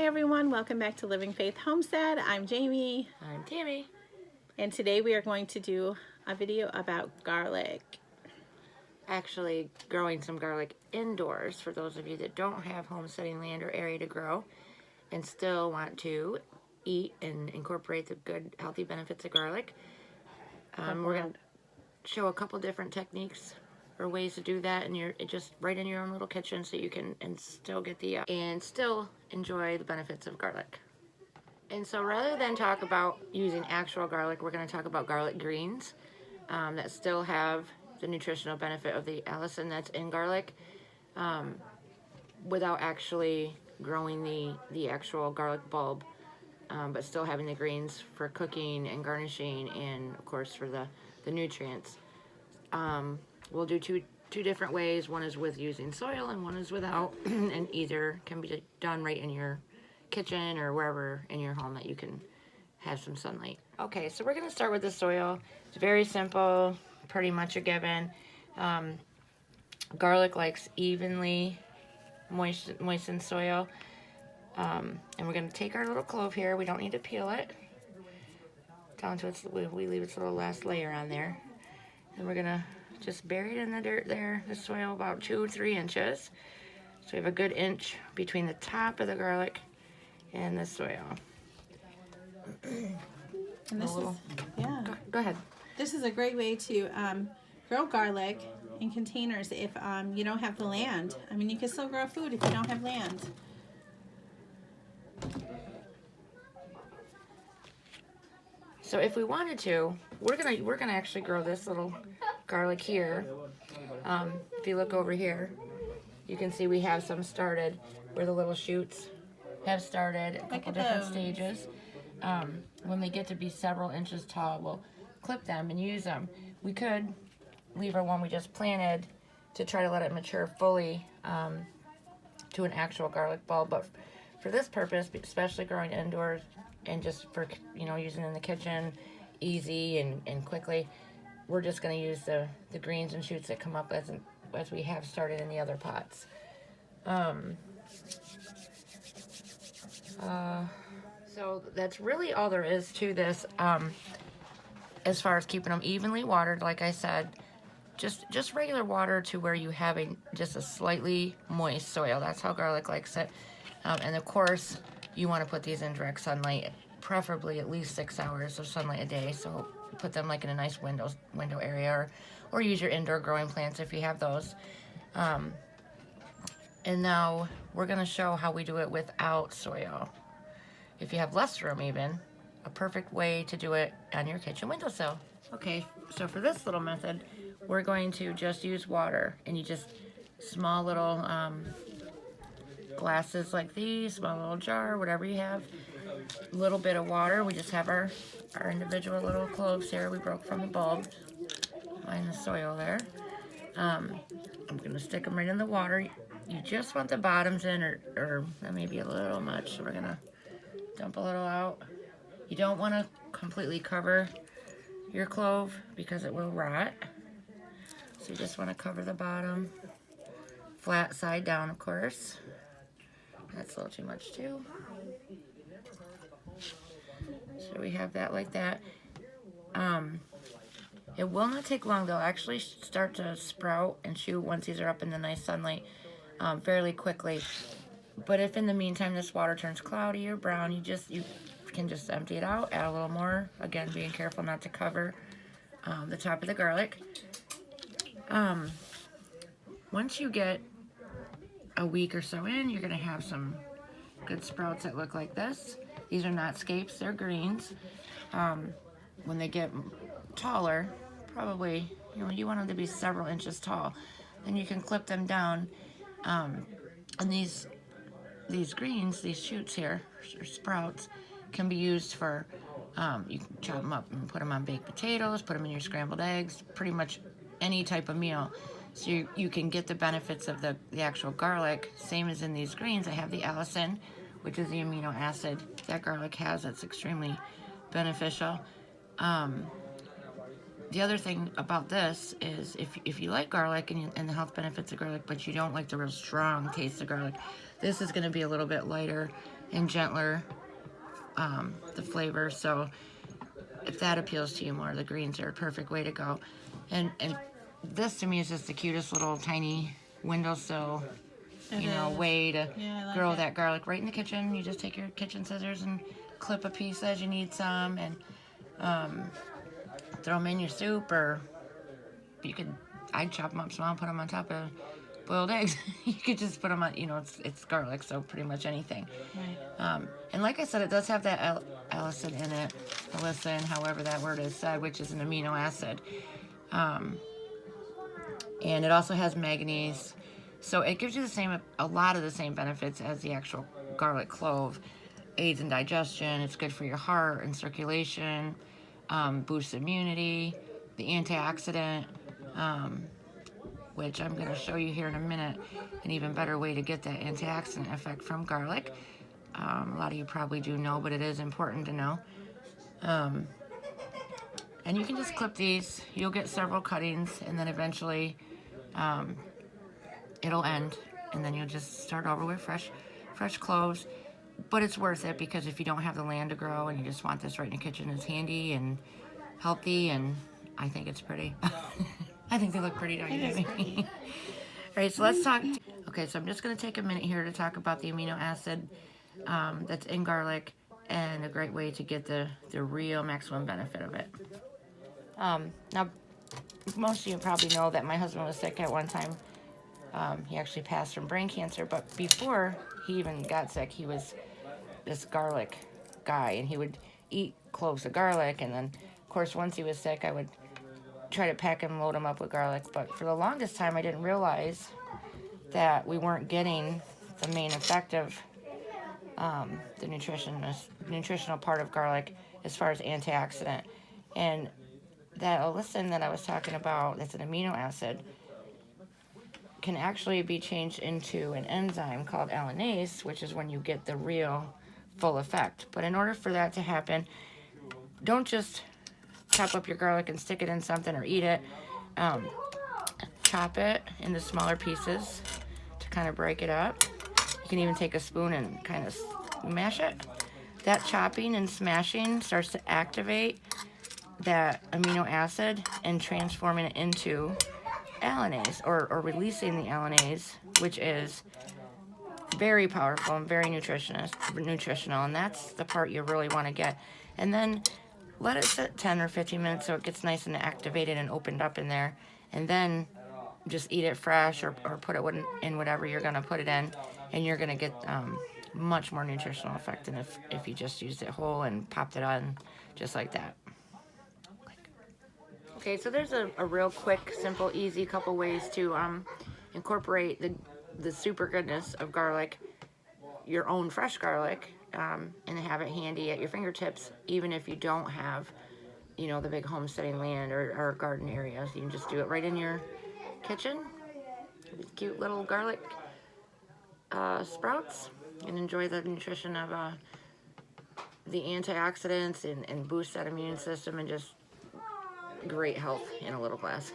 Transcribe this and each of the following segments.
everyone, welcome back to Living Faith Homestead. I'm Jamie. I'm Tammy. And today we are going to do a video about garlic. Actually growing some garlic indoors for those of you that don't have homesteading land or area to grow and still want to eat and incorporate the good healthy benefits of garlic. We're going to show a couple different techniques or ways to do that just right in your own little kitchen, so you can still get and still enjoy the benefits of garlic. And so rather than talk about using actual garlic, we're going to talk about garlic greens that still have the nutritional benefit of the allicin that's in garlic, without actually growing the actual garlic bulb, but still having the greens for cooking and garnishing, and of course for the nutrients. We'll do two different ways. One is with using soil and one is without, and either can be done right in your kitchen or wherever in your home that you can have some sunlight. Okay, so we're going to start with the soil. It's very simple, pretty much a given. Garlic likes evenly moistened soil. And we're going to take our little clove here. We don't need to peel it down to we leave its little last layer on there. And we're going to just bury it in the dirt there, the soil, about 2 or 3 inches. So we have a good inch between the top of the garlic and the soil. And this is, yeah. Go ahead. This is a great way to grow garlic in containers if you don't have the land. I mean, you can still grow food if you don't have land. So if we wanted to, we're gonna actually grow this little garlic here. If you look over here, you can see we have some started where the little shoots have started a couple different stages. When they get to be several inches tall, we'll clip them and use them. We could leave our one we just planted to try to let it mature fully to an actual garlic bulb, but for this purpose, especially growing indoors and just for using in the kitchen easy and quickly, we're just going to use the greens and shoots that come up as we have started in the other pots. So that's really all there is to this. As far as keeping them evenly watered, like I said, just regular water to where you have just a slightly moist soil. That's how garlic likes it. And of course, you want to put these in direct sunlight, preferably at least 6 hours of sunlight a day. So put them like in a nice window area, or use your indoor growing plants if you have those. And now we're going to show how we do it without soil. If you have less room even, a perfect way to do it on your kitchen windowsill. Okay, so for this little method, we're going to just use water, and you just small little glasses like these, small little jar, whatever you have, a little bit of water. We just have our individual little cloves here we broke from the bulb in the soil there. I'm going to stick them right in the water. You just want the bottoms in, or that may be a little much, so we're going to dump a little out. You don't want to completely cover your clove because it will rot. So you just want to cover the bottom, flat side down, of course. That's a little too much too. So we have that like that. It will not take long. They'll actually start to sprout and shoot once these are up in the nice sunlight fairly quickly. But if in the meantime this water turns cloudy or brown, you can just empty it out, add a little more. Again, being careful not to cover the top of the garlic. Once you get a week or so in, you're going to have some good sprouts that look like this. These are not scapes, they're greens. When they get taller, probably, you want them to be several inches tall, then you can clip them down. And these greens, these shoots here, or sprouts, can be used for, you can chop them up and put them on baked potatoes, put them in your scrambled eggs, pretty much any type of meal. So you can get the benefits of the actual garlic, same as in these greens. I have the allicin, which is the amino acid that garlic has that's extremely beneficial. The other thing about this is if you like garlic and the health benefits of garlic, but you don't like the real strong taste of garlic, this is going to be a little bit lighter and gentler, the flavor. So if that appeals to you more, the greens are a perfect way to go. And this to me is just the cutest little tiny windowsill, way to Yeah, I like grow it. that garlic right in the kitchen. You just take your kitchen scissors and clip a piece as you need some, and throw them in your soup, or I'd chop them up small and put them on top of boiled eggs. You could just put them on, it's garlic, so pretty much anything. Right. And like I said, it does have that allicin in it, allicin, however that word is said, which is an amino acid. And it also has manganese. So it gives you a lot of the same benefits as the actual garlic clove. Aids in digestion, it's good for your heart and circulation, boosts immunity, the antioxidant, which I'm going to show you here in a minute, an even better way to get that antioxidant effect from garlic. A lot of you probably do know, but it is important to know. And you can just clip these. You'll get several cuttings, and then eventually it'll end, and then you'll just start over with fresh cloves. But it's worth it, because if you don't have the land to grow and you just want this right in the kitchen, it's handy and healthy, and I think it's pretty. I think they look pretty, don't you, Debbie? All right, so let's talk. Okay, so I'm just going to take a minute here to talk about the amino acid that's in garlic, and a great way to get the real maximum benefit of it. Now, most of you probably know that my husband was sick at one time. He actually passed from brain cancer, but before he even got sick, he was this garlic guy, and he would eat cloves of garlic, and then, of course, once he was sick, I would try to pack him, load him up with garlic. But for the longest time, I didn't realize that we weren't getting the main effect of the nutritional part of garlic as far as antioxidant. And that allicin that I was talking about, that's an amino acid, can actually be changed into an enzyme called allinase, which is when you get the real full effect. But in order for that to happen, don't just chop up your garlic and stick it in something or eat it. Chop it into smaller pieces to kind of break it up. You can even take a spoon and kind of mash it. That chopping and smashing starts to activate that amino acid and transforming it into allinase, or releasing the allinase, which is very powerful and very nutritional, and that's the part you really want to get. And then let it sit 10 or 15 minutes so it gets nice and activated and opened up in there, and then just eat it fresh, or put it in whatever you're going to put it in, and you're going to get much more nutritional effect than if you just used it whole and popped it on just like that. Okay, so there's a real quick, simple, easy couple ways to incorporate the super goodness of garlic, your own fresh garlic, and have it handy at your fingertips, even if you don't have, the big homesteading land or garden areas. You can just do it right in your kitchen. These cute little garlic sprouts, and enjoy the nutrition of the antioxidants, and boost that immune system, and just great health in a little glass.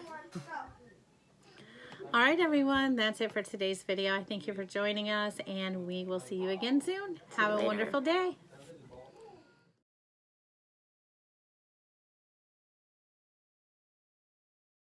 All right, everyone, that's it for today's video. I thank you for joining us, and we will see you again soon. Have a wonderful day.